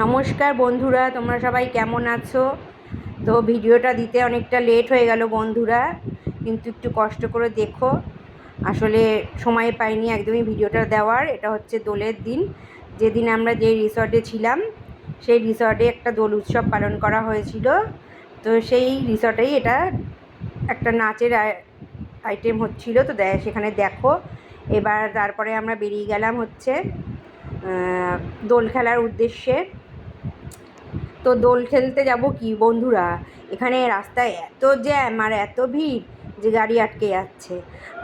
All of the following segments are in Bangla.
নমস্কার বন্ধুরা, তোমরা সবাই কেমন আছো? তো ভিডিওটা দিতে অনেকটা লেট হয়ে গেল বন্ধুরা, কিন্তু একটু কষ্ট করে দেখো। আসলে সময় পাইনি একদমই ভিডিওটা দেওয়ার। এটা হচ্ছে দোলের দিন, যেদিন আমরা যে রিসর্টে ছিলাম সেই রিসর্টে একটা দোল উৎসব পালন করা হয়েছিল। তো সেই রিসর্টেই এটা একটা নাচের আইটেম হচ্ছিল। তো সেখানে দেখো। এবার তারপরে আমরা বেরিয়ে গেলাম হচ্ছে দোল খেলার উদ্দেশ্যে। তো দোল খেলতে যাব কি বন্ধুরা, এখানে রাস্তায় এত জ্যাম আর এত ভিড় যে গাড়ি আটকে যাচ্ছে।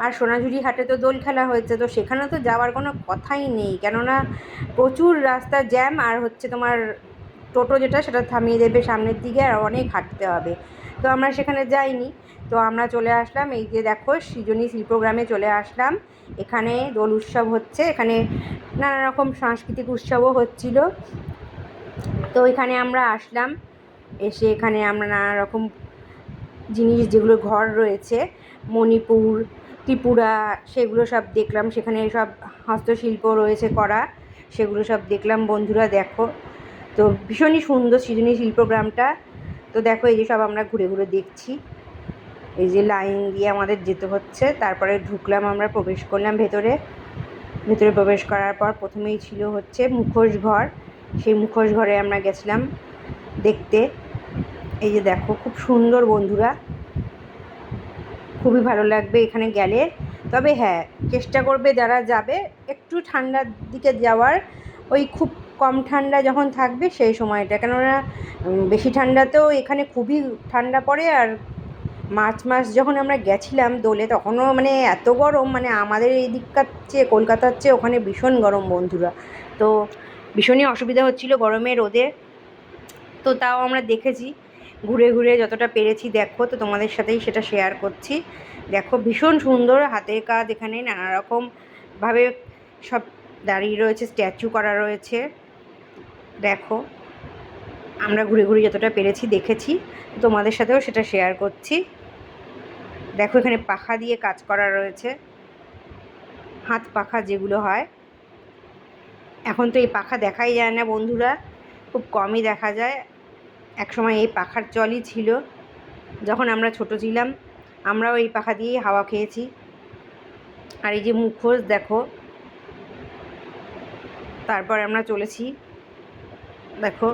আর সোনাঝুরি হাটে তো দোল খেলা হয়েছে, তো সেখানে তো যাওয়ার কোনো কথাই নেই, কেননা প্রচুর রাস্তা জ্যাম। আর হচ্ছে তোমার টোটো যেটা সেটা থামিয়ে দেবে সামনের দিকে, আর অনেক হাঁটতে হবে। তো আমরা সেখানে যাইনি। তো আমরা চলে আসলাম, এই যে দেখো সৃজনী শিল্পগ্রামে চলে আসলাম। এখানে দোল উৎসব হচ্ছে, এখানে নানা রকম সাংস্কৃতিক উৎসবও হচ্ছিল। তো এখানে আমরা আসলাম, এসে এখানে আমরা নানা রকম জিনিস যেগুলো ঘর রয়েছে মণিপুর, ত্রিপুরা, সেগুলো সব দেখলাম। সেখানে সব হস্তশিল্প রয়েছে করা, সেগুলো সব দেখলাম বন্ধুরা। দেখো, তো ভীষণই সুন্দর সৃজনী শিল্পগ্রামটা। তো দেখো, এই যে সব আমরা ঘুরে ঘুরে দেখছি। এই যে লাইন দিয়ে আমাদের যেতে হচ্ছে, তারপরে ঢুকলাম, আমরা প্রবেশ করলাম ভেতরে। প্রবেশ করার পর প্রথমেই ছিল হচ্ছে মুখোশ ঘর। সেই মুখোশ ঘরে আমরা গেছিলাম দেখতে। এই যে দেখো, খুব সুন্দর বন্ধুরা, খুবই ভালো লাগবে এখানে গেলে। তবে হ্যাঁ, চেষ্টা করবে যারা যাবে একটু ঠান্ডার দিকে যাওয়ার। ওই খুব কম ঠান্ডা যখন থাকবে সেই সময়টা, কেননা বেশি ঠান্ডাতেও এখানে খুবই ঠান্ডা পড়ে। আর মার্চ মাস যখন আমরা গেছিলাম দোলে, তখনও মানে এত গরম, মানে আমাদের এই দিককার চেয়ে কলকাতার চেয়ে ওখানে ভীষণ গরম বন্ধুরা। তো ভীষণই অসুবিধা হচ্ছিল গরমে, রোদে। তো তাও আমরা দেখেছি ঘুরে ঘুরে যতটা পেরেছি। দেখো, তো তোমাদের সাথেই সেটা শেয়ার করছি। দেখো, ভীষণ সুন্দর হাতের কাজ, এখানে নানা রকমভাবে সব দাঁড়িয়ে রয়েছে, স্ট্যাচু করা রয়েছে। দেখো, আমরা ঘুরে ঘুরে যতটা পেরেছি দেখেছি, তোমাদের সাথেও সেটা শেয়ার করছি। দেখো, এখানে পাখা দিয়ে কাজ করা রয়েছে, হাত পাখা যেগুলো হয়। এখন তো এই পাখা দেখাই যায় না বন্ধুরা, খুব কমই দেখা যায়। একসময় এই পাখার চলই ছিল, যখন আমরা ছোট ছিলাম আমরাও এই পাখা দিয়েই হাওয়া খেয়েছি। আর এই যে মুখোশ দেখো, তারপর আমরা চলেছি। দেখো,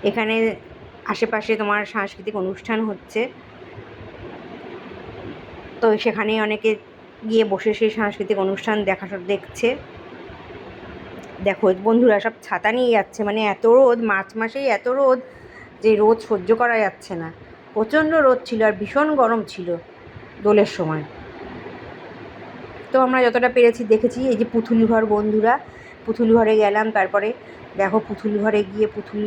এখানে আশেপাশে তোমার সাংস্কৃতিক অনুষ্ঠান হচ্ছে, তো সেখানে অনেকে গিয়ে বসে সেই সাংস্কৃতিক অনুষ্ঠান দেখছে। দেখো বন্ধুরা, সব ছাতা নিয়ে যাচ্ছে, মানে এত রোদ, মার্চ মাসেই এত রোদ যে রোদ সহ্য করা যাচ্ছে না। প্রচণ্ড রোদ ছিল আর ভীষণ গরম ছিল দোলের সময়। তো আমরা যতটা পেরেছি দেখেছি। এই যে পুতুল ঘর বন্ধুরা, পুতুল ঘরে গেলাম। তারপরে দেখো, পুতুল ঘরে গিয়ে পুতুল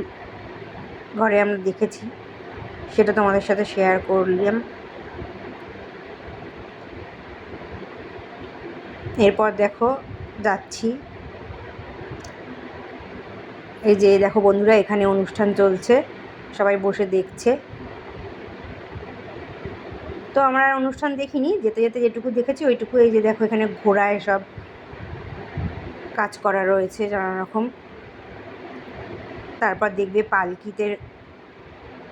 ঘরে আমরা দেখেছি, সেটা তোমাদের সাথে শেয়ার করলাম। এরপর দেখো যাচ্ছি, এই যে দেখো বন্ধুরা, এখানে অনুষ্ঠান চলছে, সবাই বসে দেখছে। তো আমরা অনুষ্ঠান দেখিনি, যেতে যেতে যেটুকু দেখেছি ওইটুকু। এই যে দেখো, এখানে ঘোড়ায় সব কাজ করা রয়েছে নানা রকম। তারপর দেখবে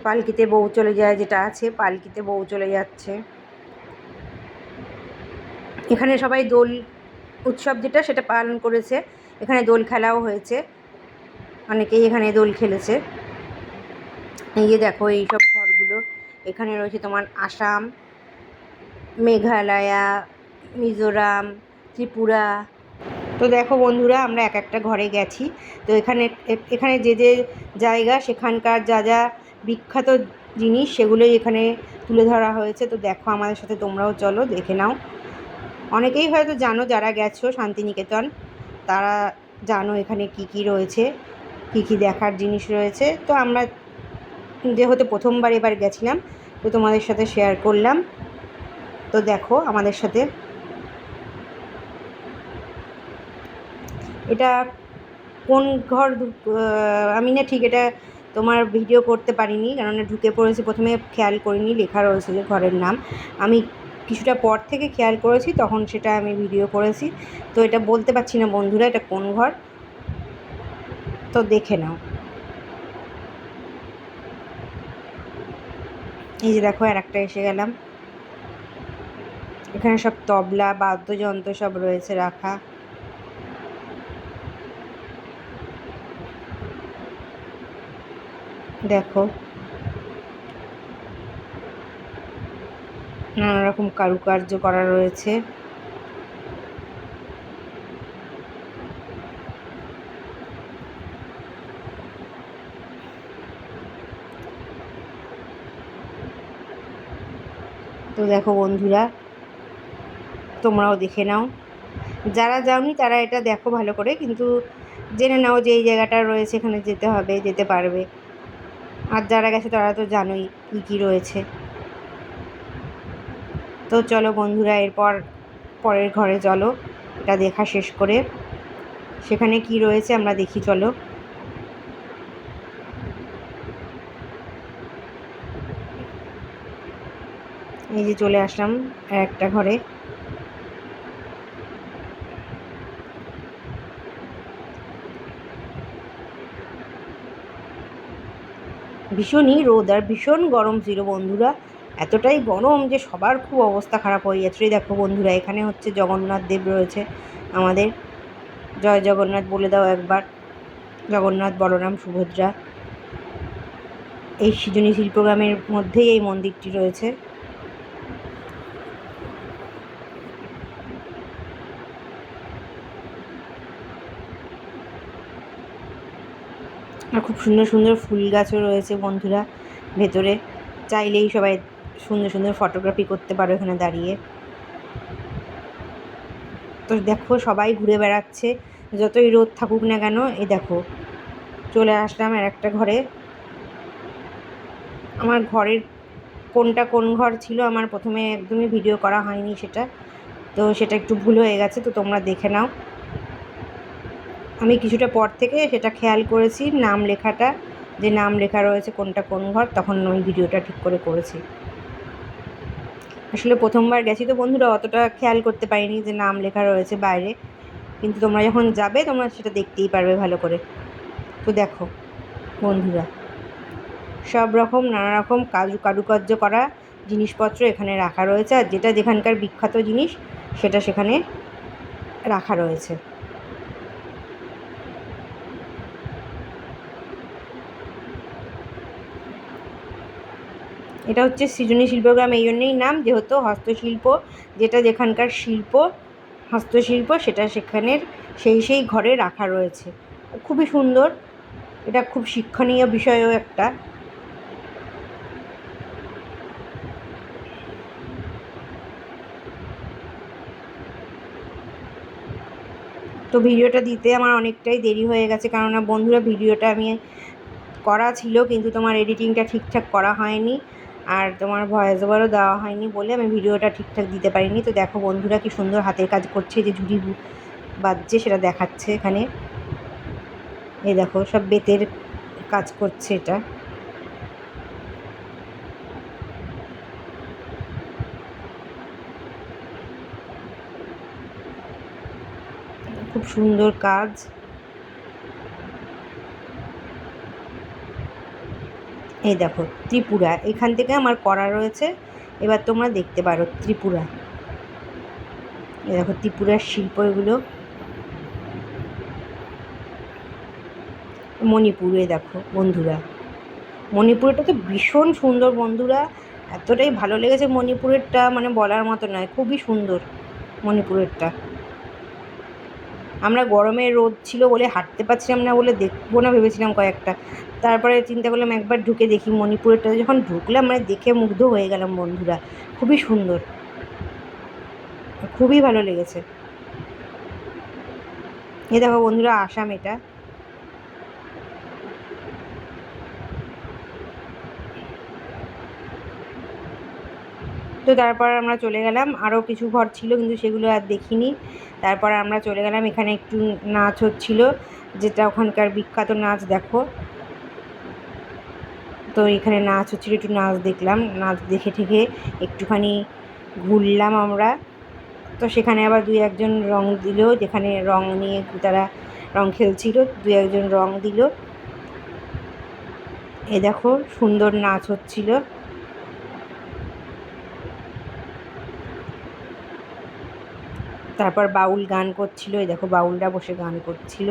পালকিতে বউ চলে যায়, যেটা আছে পালকিতে বউ চলে যাচ্ছে। এখানে সবাই দোল উৎসব যেটা সেটা পালন করেছে, এখানে দোল খেলাও হয়েছে, অনেকেই এখানে দোল খেলেছে। এই যে দেখো, এইসব ঘরগুলো এখানে রয়েছে তোমার আসাম, মেঘালয়া, মিজোরাম, ত্রিপুরা। তো দেখো বন্ধুরা, আমরা এক একটা ঘরে গেছি। তো এখানে যে যে জায়গা, সেখানকার যা যা বিখ্যাত জিনিস সেগুলোই এখানে তুলে ধরা হয়েছে। তো দেখো, আমাদের সাথে তোমরাও চলো, দেখে নাও। অনেকেই হয়তো জানো, যারা গেছো শান্তিনিকেতন তারা জানো এখানে কি কি রয়েছে, কি কি দেখার জিনিস রয়েছে। তো আমরা যেহেতু প্রথমবার এবার গেছিলাম, তো তোমাদের সাথে শেয়ার করলাম। তো দেখো আমাদের সাথে, এটা কোন ঘর আমি না ঠিক এটা তোমার ভিডিও করতে পারিনি, কেননা ঢুকে পড়েছি, প্রথমে খেয়াল করিনি লেখা রয়েছে যে ঘরের নাম। আমি কিছুটা পর থেকে খেয়াল করেছি, তখন সেটা আমি ভিডিও করেছি। তো এটা বলতে পারছি না বন্ধুরা এটা কোন ঘর, তো দেখে নাও। এই যে দেখো আর একটা এসে গেলাম। এখানে সব তবলা বাদ্যযন্ত্র সব রয়েছে রাখা। দেখো নানা রকম কারুকার্য করা রয়েছে। তো দেখো বন্ধুরা, তোমরাও দেখে নাও, যারা যাওনি তারা এটা দেখো ভালো করে, কিন্তু জেনে নাও যে এই জায়গাটা রয়েছে, এখানে যেতে হবে, যেতে পারবে। আর যারা গেছে তারা তো জানোই কী কী রয়েছে। তো চলো বন্ধুরা, এরপর পরের ঘরে চলো, এটা দেখা শেষ করে সেখানে কি রয়েছে আমরা দেখি। চলো, এই যে চলে আসলাম একটা ঘরে। ভীষণই রোদ আর ভীষণ গরম ছিল বন্ধুরা, এতটাই গরম যে সবার খুব অবস্থা খারাপ হয়ে যাচ্ছে। দেখো বন্ধুরা, এখানে হচ্ছে জগন্নাথ দেব রয়েছে আমাদের। জয় জগন্নাথ বলে দাও একবার। জগন্নাথ, বলরাম, সুভদ্রা। এই সৃজনী শিল্পগ্রামের মধ্যেই এই মন্দিরটি রয়েছে। আর খুব সুন্দর সুন্দর ফুল গাছও রয়েছে বন্ধুরা ভেতরে। চাইলেই সবাই সুন্দর সুন্দর ফটোগ্রাফি করতে পারো এখানে দাঁড়িয়ে। তো দেখো সবাই ঘুরে বেড়াচ্ছে, যতই রোদ থাকুক না কেন। এই দেখো চলে আসলাম আর একটা ঘরে। আমার ঘরের কোনটা কোন ঘর ছিল আমার প্রথমে একদমই ভিডিও করা হয়নি সেটা, তো সেটা একটু ভুল হয়ে গেছে, তো তোমরা দেখে নাও। আমি কিছুটা পর থেকে সেটা খেয়াল করেছি, নাম লেখাটা, যে নাম লেখা রয়েছে কোনটা কোন ঘর, তখন ওই ভিডিওটা ঠিক করে করেছি। আসলে প্রথমবার গেছি তো বন্ধুরা, অতটা খেয়াল করতে পারিনি যে নাম লেখা রয়েছে বাইরে, কিন্তু তোমরা যখন যাবে তোমরা সেটা দেখতেই পারবে ভালো করে। তো দেখো বন্ধুরা, সব রকম নানা রকম কারুকার্য করা জিনিসপত্র এখানে রাখা রয়েছে, আর যেটা যেখানকার বিখ্যাত জিনিস সেটা সেখানে রাখা রয়েছে। এটা হচ্ছে সৃজনী শিল্পগ্রাম এই জন্যেই নাম, যেহেতু হস্তশিল্প, যেটা যেখানকার শিল্প, হস্তশিল্প, সেটা সেখানের সেই ঘরে রাখা রয়েছে। খুবই সুন্দর, এটা খুব শিক্ষণীয় বিষয়ও একটা। তো ভিডিওটা দিতে আমার অনেকটাই দেরি হয়ে গেছে, কেননা বন্ধুরা ভিডিওটা আমি করা ছিল কিন্তু তোমার এডিটিংটা ঠিকঠাক করা হয়নি, আর তোমার ভয়েস ওভারও দেওয়া হয়নি বলে আমি ভিডিওটা ঠিকঠাক দিতে পারিনি। তো দেখো বন্ধুরা কি সুন্দর হাতের কাজ করছে, যে ঝুড়ি বাজছে সেটা দেখাচ্ছে এখানে। এই দেখো সব বেতের কাজ করছে এটা। খুব সুন্দর কাজ। এই দেখো ত্রিপুরা, এখান থেকে আমার করা রয়েছে, এবার তোমরা দেখতে পারো ত্রিপুরা। এই দেখো ত্রিপুরার শিল্প এগুলো। মণিপুরে দেখো বন্ধুরা, মণিপুরেরটা তো ভীষণ সুন্দর বন্ধুরা, এতটাই ভালো লেগেছে মণিপুরেরটা, মানে বলার মতো নয়, খুবই সুন্দর মণিপুরেরটা। আমরা গরমে রোদ ছিল বলে হাঁটতে পারছিলাম না বলে দেখবো না ভেবেছিলাম কয়েকটা, তারপরে চিন্তা করলাম একবার ঢুকে দেখি। মণিপুরেরটা যখন ঢুকলাম মানে দেখে মুগ্ধ হয়ে গেলাম বন্ধুরা, খুবই সুন্দর, খুবই ভালো লেগেছে। এই দেখো বন্ধুরা আসাম এটা। তো তারপর আমরা চলে গেলাম, আরও কিছু ঘর ছিল কিন্তু সেগুলো আর দেখিনি। তারপর আমরা চলে গেলাম, এখানে একটু নাচ হচ্ছিল, যেটা ওখানকার বিখ্যাত নাচ দেখো। তো এখানে নাচ হচ্ছিল, একটু নাচ দেখলাম, নাচ দেখে ঠেকে একটুখানি ঘুরলাম আমরা। তো সেখানে আবার দুই একজন রং দিল, যেখানে রং নিয়ে তারা রং খেলছিল, দুই একজন রং দিল। এ দেখো সুন্দর নাচ হচ্ছিল। তারপর বাউল গান করছিল, এই দেখো বাউলরা বসে গান করছিল।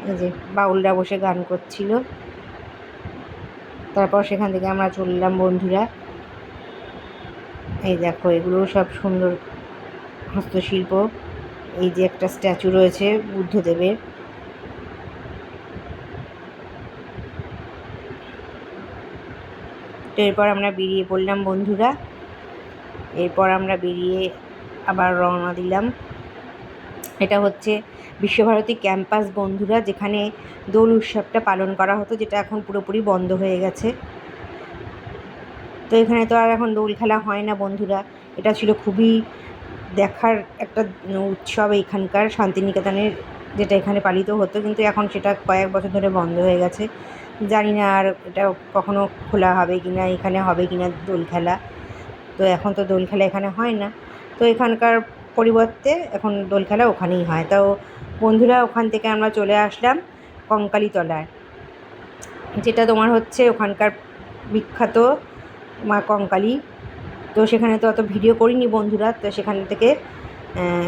এই যে বাউলরা বসে গান করছিল। তারপর সেখান থেকে আমরা চললাম বন্ধুরা। এই দেখো এগুলো সব সুন্দর হস্তশিল্প। এই যে একটা স্ট্যাচু রয়েছে বুদ্ধদেবের। তো এরপর আমরা বেরিয়ে পড়লাম বন্ধুরা। এরপর আমরা বেরিয়ে আবার রওনা দিলাম। এটা হচ্ছে বিশ্বভারতী ক্যাম্পাস বন্ধুরা, যেখানে দোল উৎসবটা পালন করা হতো, যেটা এখন পুরোপুরি বন্ধ হয়ে গেছে। তো এখানে তো আর এখন দোল খেলা হয় না বন্ধুরা। এটা ছিল খুবই দেখার একটা উৎসব এইখানকার শান্তিনিকেতনের, যেটা এখানে পালিত হতো, কিন্তু এখন সেটা কয়েক বছর ধরে বন্ধ হয়ে গেছে। জানি না আর এটা কখনো খোলা হবে কি না, এখানে হবে কি না দোল খেলা। তো এখন তো দোল খেলা এখানে হয় না, তো এখানকার পরিবর্তে এখন দোল খেলা ওখানেই হয়। তো বন্ধুরা ওখান থেকে আমরা চলে আসলাম কঙ্কালীতলায়, যেটা তোমার হচ্ছে ওখানকার বিখ্যাত মা কঙ্কালী। তো সেখানে তো অত ভিডিও করিনি বন্ধুরা। তো সেখান থেকে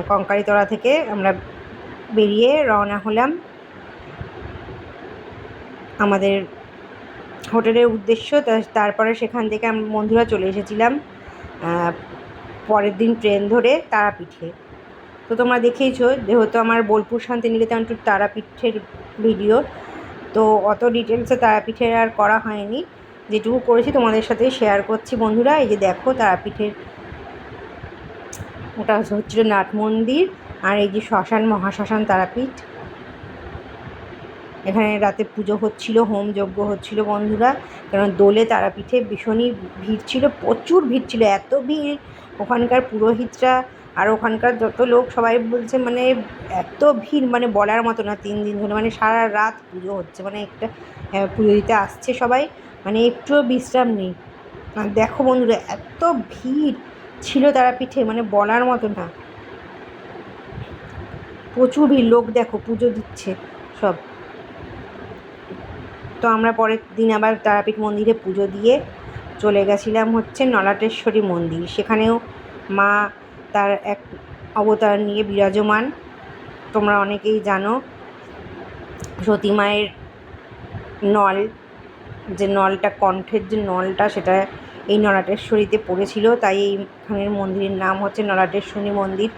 কঙ্কালীতলা থেকে আমরা বেরিয়ে রওনা হলাম আমাদের হোটেলের উদ্দেশ্য। তারপরে সেখান থেকে আমরা বন্ধুরা চলে এসেছিলাম পরের দিন ট্রেন ধরে তারাপীঠে। তো তোমরা দেখেইছো, যেহেতু আমার বোলপুর শান্তিনিকেতন টু তারাপীঠের ভিডিও, তো অত ডিটেলসে তারাপীঠের আর করা হয়নি। যেটুকু করেছি তোমাদের সাথে শেয়ার করছি বন্ধুরা। এই যে দেখো তারাপীঠের, ওটা হচ্ছিল নাট মন্দির, আর এই যে শ্মশান, মহাশ্মশান তারাপীঠ। এখানে রাতে পুজো হচ্ছিল, হোম যজ্ঞ হচ্ছিল বন্ধুরা। কারণ দোলে তারাপীঠে ভীষণই ভিড় ছিল, প্রচুর ভিড় ছিল, এত ভিড়। ওখানকার পুরোহিতরা আর ওখানকার যত লোক সবাই বলছে মানে এত ভিড় মানে বলার মতো না। 3 দিন ধরে মানে সারা রাত পুজো হচ্ছে, মানে একটা পুজো দিতে আসছে সবাই, মানে একটুও বিশ্রাম নেই। আর দেখো বন্ধুরা এত ভিড় ছিল তারাপীঠে, মানে বলার মতো না, প্রচুর ভিড়। লোক দেখো পুজো দিচ্ছে সব। তো আমরা পরের দিন আবার তারাপীঠ মন্দিরে পুজো দিয়ে চলে গেছিলাম হচ্ছে নলাটেশ্বরী মন্দির। সেখানেও মা তার এক অবতার নিয়ে বিরাজমান। তোমরা অনেকেই জানো সতী মায়ের নল, যে নলটা, কণ্ঠের যে নলটা, সেটা এই নলাটেশ্বরীতে পড়েছিল, তাই এইখানের মন্দিরের নাম হচ্ছে নলাটেশ্বরী মন্দির।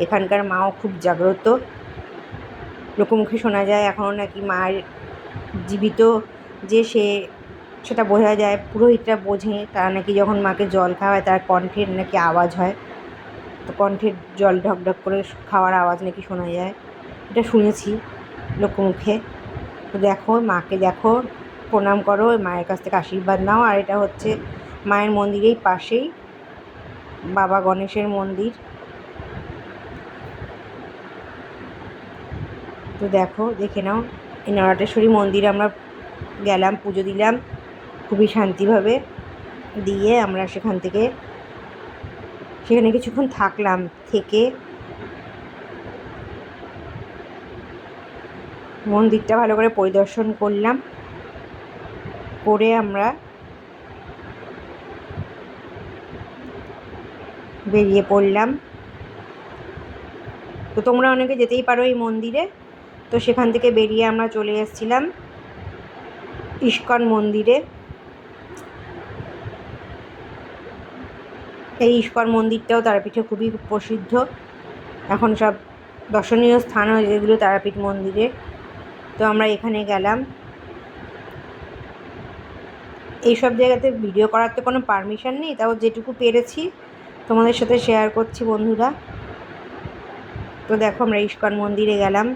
এখানকার মাও খুব জাগ্রত, লোকমুখে শোনা যায় এখনও নাকি মায়ের জীবিত, যে সেটা বোঝা যায়, পুরোহিতরা বোঝে। তারা নাকি যখন মাকে জল খাওয়ায় তার কণ্ঠের নাকি আওয়াজ হয়, তো কণ্ঠের জল ঢকঢক করে খাওয়ার আওয়াজ নাকি শোনা যায়, এটা শুনেছি লোকমুখে। তো দেখো মাকে দেখো, প্রণাম করো, মায়ের কাছ থেকে আশীর্বাদ নাও। আর এটা হচ্ছে মায়ের মন্দিরেই পাশেই বাবা গণেশের মন্দির। তো দেখো, দেখে নাও। এই নলাটেশ্বরী মন্দিরে আমরা গেলাম, পুজো দিলাম খুবই শান্তিভাবে। দিয়ে আমরা সেখানে কিছুক্ষণ থাকলাম, থেকে মন্দিরটা ভালো করে পরিদর্শন করলাম, করে আমরা বেরিয়ে পড়লাম। তো তোমরা অনেকে যেতেই পারো এই মন্দিরে। তো সেখান থেকে বেরিয়ে আমরা চলে এসেছিলাম ইস্কন মন্দিরে। এই ইস্কন মন্দিরটাও তারাপীঠে খুবই প্রসিদ্ধ। এখন সব দর্শনীয় স্থান হয়ে যেগুলো তারাপীঠ মন্দিরে। তো আমরা এখানে গেলাম। এইসব জায়গাতে ভিডিও করার তো কোনো পারমিশন নেই, তাও যেটুকু পেরেছি তোমাদের সাথে শেয়ার করছি বন্ধুরা। তো দেখো আমরা ইস্কন মন্দিরে গেলাম,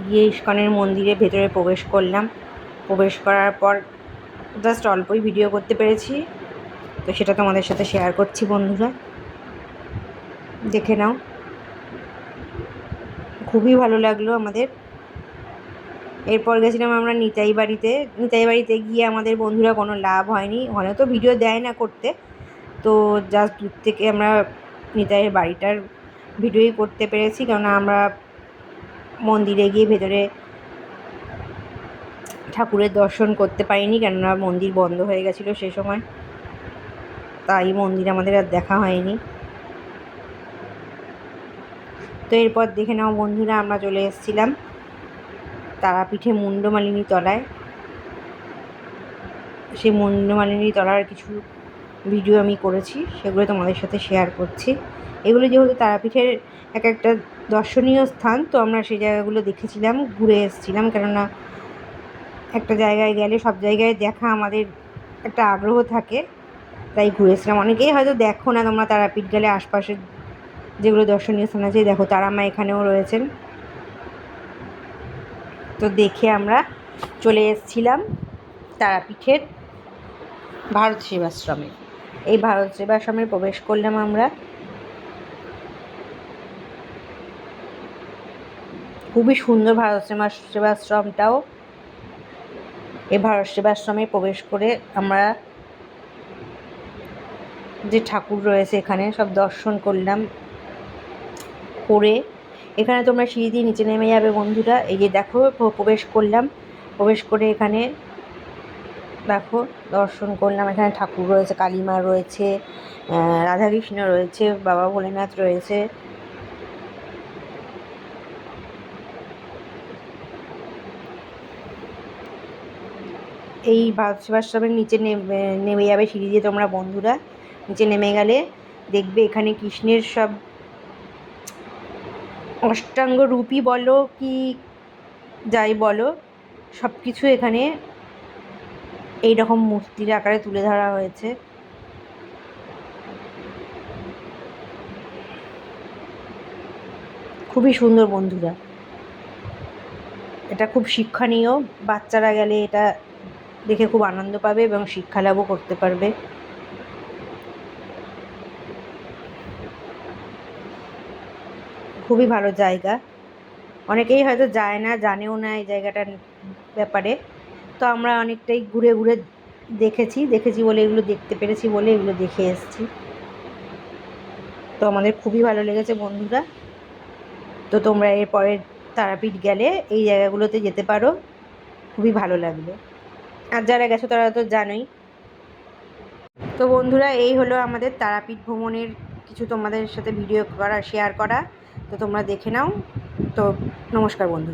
গিয়ে ইস্কনের মন্দিরে ভেতরে প্রবেশ করলাম। প্রবেশ করার পর জাস্ট অল্পই ভিডিও করতে পেরেছি, তো সেটা তোমাদের সাথে শেয়ার করছি বন্ধুরা, দেখে নাও। খুবই ভালো লাগলো আমাদের। এরপর গেছিলাম আমরা নিতাই বাড়িতে। নিতাই বাড়িতে গিয়ে আমাদের বন্ধুরা কোনো লাভ হয়নি, ওখানে তো ভিডিও দেয় না করতে। তো জাস্ট দূর থেকে আমরা নিতাইয়ের বাড়িটার ভিডিওই করতে পেরেছি, কেননা আমরা মন্দিরে গিয়ে ভেতরে ঠাকুরের দর্শন করতে পারিনি, কেননা মন্দির বন্ধ হয়ে গেছিলো সে সময়, তাই মন্দির আমাদের আর দেখা হয়নি। তো এরপর দেখে নাও বন্ধুরা, আমরা চলে এসেছিলাম তারাপীঠে মুন্ডমালিনী তলায়। সেই মুন্ডমালিনী তলার কিছু ভিডিও আমি করেছি, সেগুলো তোমাদের সাথে শেয়ার করছি। এগুলো যেহেতু তারাপীঠের এক একটা দর্শনীয় স্থান, তো আমরা সেই জায়গাগুলো দেখেছিলাম, ঘুরে এসেছিলাম, কেননা একটা জায়গায় গেলে সব জায়গায় দেখা আমাদের একটা আগ্রহ থাকে, তাই ঘুরেছিলাম। অনেকেই হয়তো দেখো না তোমরা, তারাপীঠ গেলে আশপাশের যেগুলো দর্শনীয় স্থান আছে, দেখো তারা মা এখানেও রয়েছেন। তো দেখে আমরা চলে এসেছিলাম তারাপীঠের ভারত সেবাশ্রমে। এই ভারত সেবাশ্রমে প্রবেশ করলাম আমরা। খুবই সুন্দর ভারত সেবাশ্রমটাও। এই ভারত সেবাশ্রমে প্রবেশ করে আমরা যে ঠাকুর রয়েছে এখানে সব দর্শন করলাম। করে এখানে তোমরা সিঁড়ি দিয়ে নিচে নেমে যাবে বন্ধুরা। এই যে দেখো, প্রবেশ করলাম, প্রবেশ করে এখানে দেখো দর্শন করলাম। এখানে ঠাকুর রয়েছে, কালী মা রয়েছে, রাধাকৃষ্ণ রয়েছে, বাবা ভোলেনাথ রয়েছে। এই ভারত সেবাশ্রমের নিচে নেমে যাবে সিঁড়ি দিয়ে তোমরা বন্ধুরা। নিচে নেমে গেলে দেখবে এখানে কৃষ্ণের সব অষ্টাঙ্গ রূপই বলো কি যাই বলো, সব কিছু এখানে এই রকম মূর্তির আকারে তুলে ধরা হয়েছে। খুবই সুন্দর বন্ধুরা, এটা খুব শিক্ষণীয়। বাচ্চারা গেলে এটা দেখে খুব আনন্দ পাবে এবং শিক্ষা লাভও করতে পারবে। খুবই ভালো জায়গা। অনেকেই হয়তো যায় না, জানেও না এই জায়গাটার ব্যাপারে। তো আমরা অনেকটাই ঘুরে ঘুরে দেখেছি বলে, এগুলো দেখতে পেরেছি বলে এগুলো দেখে এসেছি। তো আমাদের খুবই ভালো লেগেছে বন্ধুরা। তো তোমরা এরপরে তারাপীঠ গেলে এই জায়গাগুলোতে যেতে পারো, খুবই ভালো লাগবে। আর যারা গেছো তারা তো জানোই। তো বন্ধুরা, এই হলো আমাদের তারাপীঠ ভ্রমণের কিছু তোমাদের সাথে ভিডিও করা, শেয়ার করা। তো তোমরা দেখে নাও। তো নমস্কার বন্ধু।